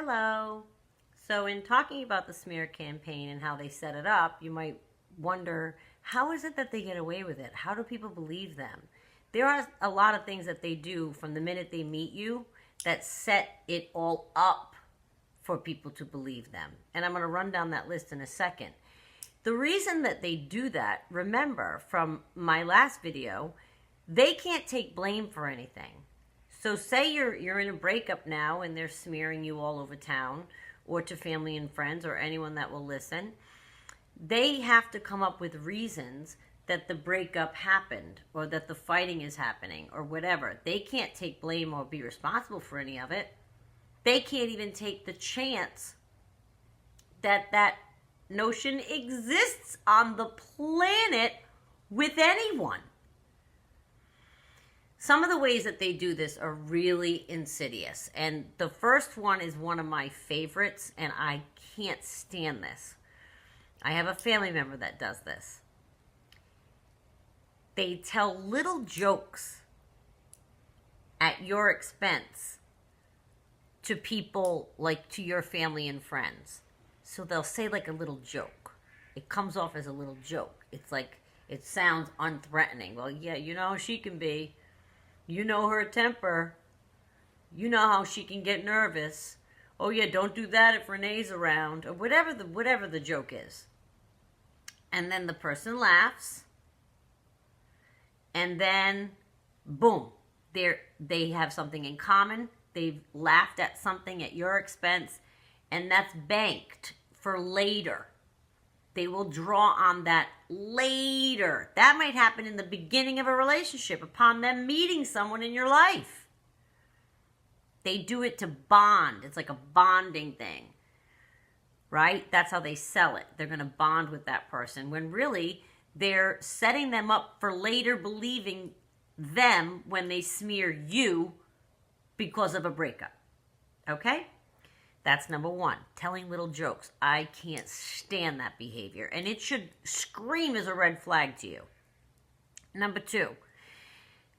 Hello. So in talking about the smear campaign and how they set it up, you might wonder, how is it that they get away with it? How do people believe them? There are a lot of things that they do from the minute they meet you that set it all up for people to believe them. And I'm going to run down that list in a second. The reason that they do that, remember from my last video, they can't take blame for anything. So say you're in a breakup now and they're smearing you all over town or to family and friends or anyone that will listen. They have to come up with reasons that the breakup happened or that the fighting is happening or whatever. They can't take blame or be responsible for any of it. They can't even take the chance that that notion exists on the planet with anyone. Some of the ways that they do this are really insidious. And the first one is one of my favorites, and I can't stand this. I have a family member that does this. They tell little jokes at your expense to people, like to your family and friends. So they'll say like a little joke. It comes off as a little joke. It's like, it sounds unthreatening. Well, yeah, you know how she can be. You know her temper. You know how she can get nervous. Oh yeah, don't do that if Renee's around. Or whatever the joke is. And then the person laughs. And then, boom, they have something in common. They've laughed at something at your expense. And that's banked for later. They will draw on that later. That might happen in the beginning of a relationship upon them meeting someone in your life. They do it to bond. It's like a bonding thing, right? That's how they sell it. They're going to bond with that person when really they're setting them up for later believing them when they smear you because of a breakup. Okay? That's number one, telling little jokes. I can't stand that behavior, and it should scream as a red flag to you. Number two,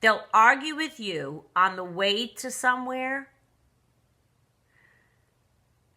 they'll argue with you on the way to somewhere,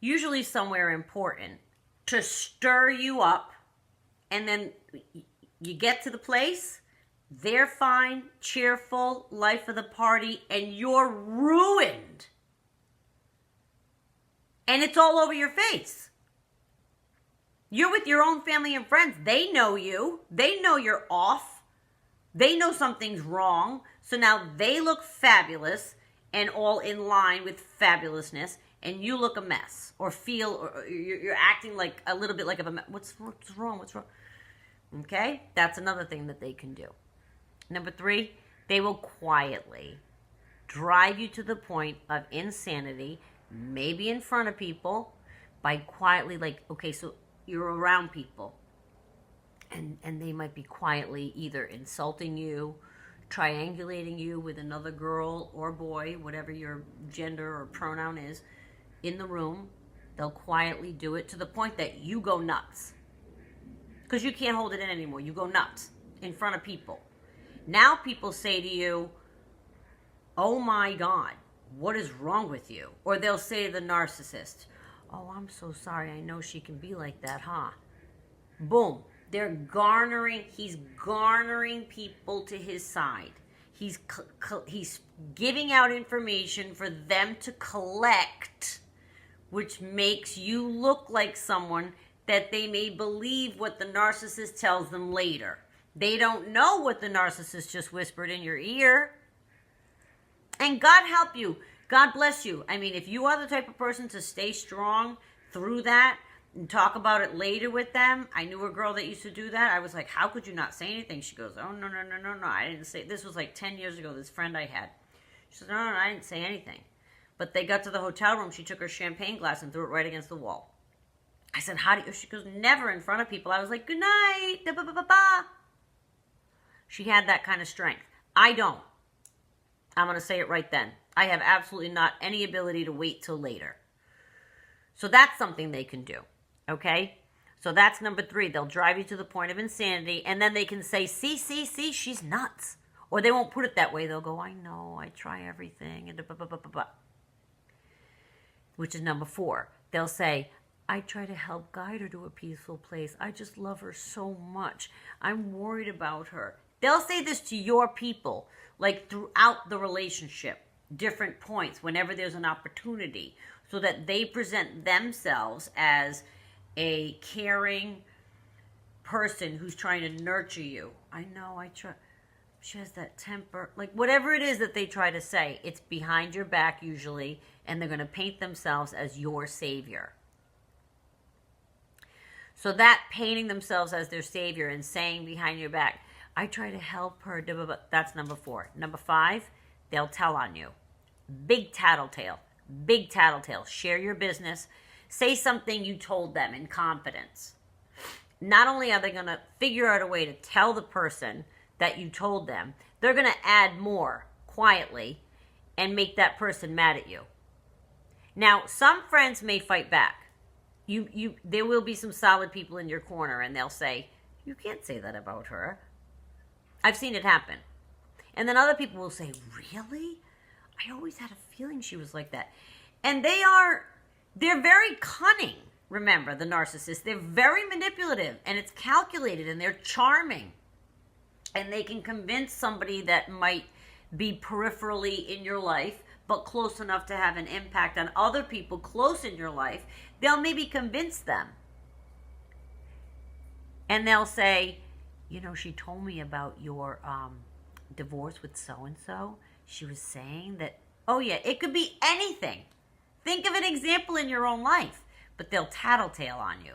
usually somewhere important, to stir you up, and then you get to the place, they're fine, cheerful, life of the party, and you're ruined. And it's all over your face. You're with your own family and friends. They know you. They know you're off. They know something's wrong. So now they look fabulous and all in line with fabulousness. And you look a mess or feel, or you're acting like a little bit like a mess. What's wrong? What's wrong? Okay? That's another thing that they can do. Number three, they will quietly drive you to the point of insanity, maybe in front of people, by quietly, like, okay, so you're around people and they might be quietly either insulting you, triangulating you with another girl or boy, whatever your gender or pronoun is, in the room. They'll quietly do it to the point that you go nuts because you can't hold it in anymore. You go nuts in front of people. Now people say to you, oh my God, what is wrong with you? Or they'll say to the narcissist, oh, I'm so sorry. I know she can be like that, huh? Boom. He's garnering people to his side. He's giving out information for them to collect, which makes you look like someone that they may believe what the narcissist tells them later. They don't know what the narcissist just whispered in your ear. And God help you. God bless you. I mean, if you are the type of person to stay strong through that and talk about it later with them. I knew a girl that used to do that. I was like, how could you not say anything? She goes, oh, no. I didn't say. This was like 10 years ago, this friend I had. She said, no, I didn't say anything. But they got to the hotel room. She took her champagne glass and threw it right against the wall. I said, how do you? She goes, never in front of people. I was like, good night. She had that kind of strength. I don't. I'm going to say it right then. I have absolutely not any ability to wait till later. So that's something they can do, okay? So that's number three. They'll drive you to the point of insanity, and then they can say, see, she's nuts. Or they won't put it that way. They'll go, I know, I try everything, and blah, blah, blah, blah, blah. which is number 4. They'll say, I try to help guide her to a peaceful place. I just love her so much. I'm worried about her. They'll say this to your people, like throughout the relationship, different points, whenever there's an opportunity, so that they present themselves as a caring person who's trying to nurture you. I know, I try. She has that temper. Like, whatever it is that they try to say, it's behind your back usually, and they're going to paint themselves as your savior. So that painting themselves as their savior and saying behind your back, I try to help her, blah, blah, blah, that's number 4. Number 5, they'll tell on you. Big tattletale. Big tattletale. Share your business. Say something you told them in confidence. Not only are they going to figure out a way to tell the person that you told them, they're going to add more quietly and make that person mad at you. Now, some friends may fight back. There will be some solid people in your corner, and they'll say, you can't say that about her. I've seen it happen. And then other people will say, really? I always had a feeling she was like that. And they're very cunning. Remember, the narcissist, they're very manipulative, and it's calculated, and they're charming. And they can convince somebody that might be peripherally in your life, but close enough to have an impact on other people close in your life. They'll maybe convince them. And they'll say, you know, she told me about your divorce with so-and-so. She was saying that, oh yeah, it could be anything. Think of an example in your own life. But they'll tattletale on you.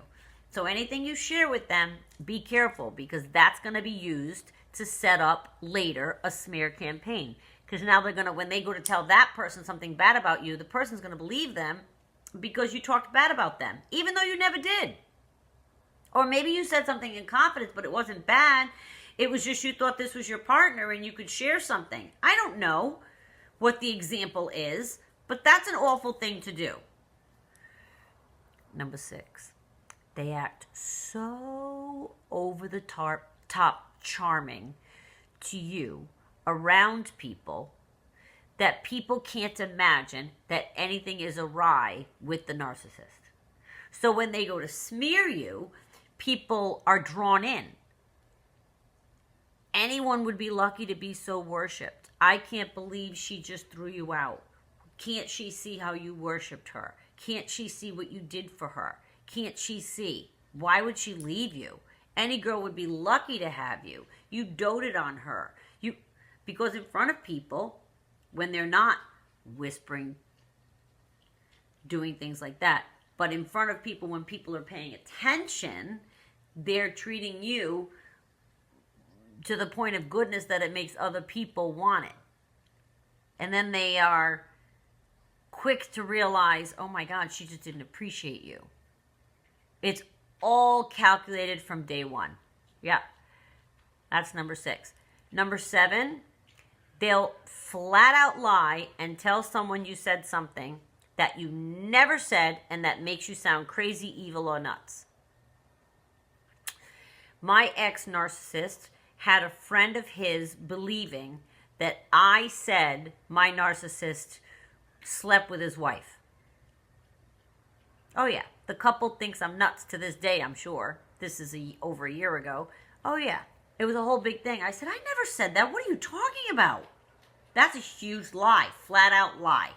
So anything you share with them, be careful, because that's going to be used to set up later a smear campaign. Because now they're going to, when they go to tell that person something bad about you, the person's going to believe them because you talked bad about them, even though you never did. Or maybe you said something in confidence, but it wasn't bad. It was just you thought this was your partner and you could share something. I don't know what the example is, but that's an awful thing to do. Number 6, they act so over the top charming to you around people that people can't imagine that anything is awry with the narcissist. So when they go to smear you, people are drawn in. Anyone would be lucky to be so worshipped. I can't believe she just threw you out. Can't she see how you worshipped her? Can't she see what you did for her? Can't she see? Why would she leave you? Any girl would be lucky to have you. You doted on her. Because in front of people, when they're not whispering, doing things like that, but in front of people, when people are paying attention, they're treating you to the point of goodness that it makes other people want it. And then they are quick to realize, oh my God, she just didn't appreciate you. It's all calculated from day one. Yeah, that's number 6. Number 7, they'll flat out lie and tell someone you said something that you never said and that makes you sound crazy, evil, or nuts. My ex-narcissist had a friend of his believing that I said my narcissist slept with his wife. Oh yeah, the couple thinks I'm nuts to this day, I'm sure. This is over a year ago. Oh yeah, it was a whole big thing. I said, I never said that. What are you talking about? That's a huge lie, flat out lie.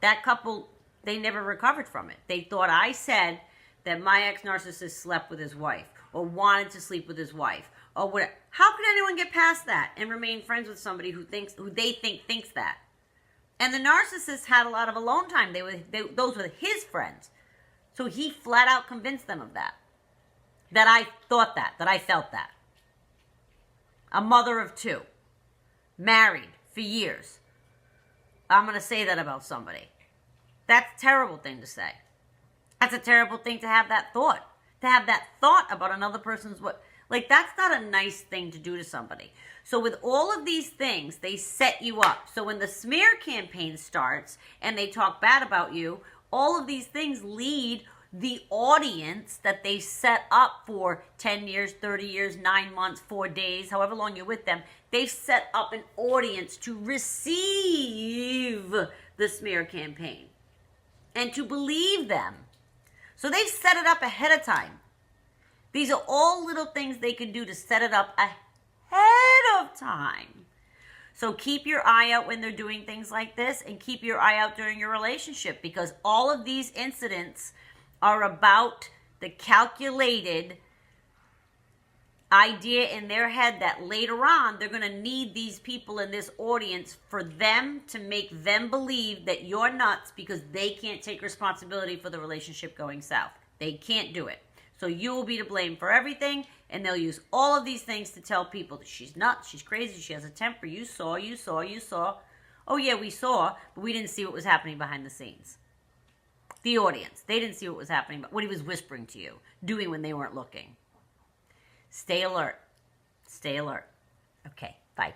That couple, they never recovered from it. They thought I said that my ex-narcissist slept with his wife or wanted to sleep with his wife or whatever. How could anyone get past that and remain friends with somebody who they think thinks that? And the narcissist had a lot of alone time. Those were his friends. So he flat out convinced them of that. That I thought that I felt that. A mother of 2. Married for years. I'm going to say that about somebody. That's a terrible thing to say. That's a terrible thing to have that thought. To have that thought about another person's that's not a nice thing to do to somebody. So with all of these things, they set you up. So when the smear campaign starts and they talk bad about you, all of these things lead the audience that they set up for 10 years, 30 years, 9 months, 4 days, however long you're with them. They've set up an audience to receive the smear campaign. and to believe them. So they've set it up ahead of time. These are all little things they can do to set it up ahead of time. So keep your eye out when they're doing things like this, and keep your eye out during your relationship, because all of these incidents are about the calculated idea in their head that later on they're going to need these people in this audience for them to make them believe that you're nuts because they can't take responsibility for the relationship going south. They can't do it. So you will be to blame for everything, and they'll use all of these things to tell people that she's nuts, she's crazy, she has a temper. You saw. Oh yeah, we saw, but we didn't see what was happening behind the scenes. The audience, they didn't see what was happening, but what he was whispering to you, doing when they weren't looking. Stay alert. Stay alert. Okay, bye.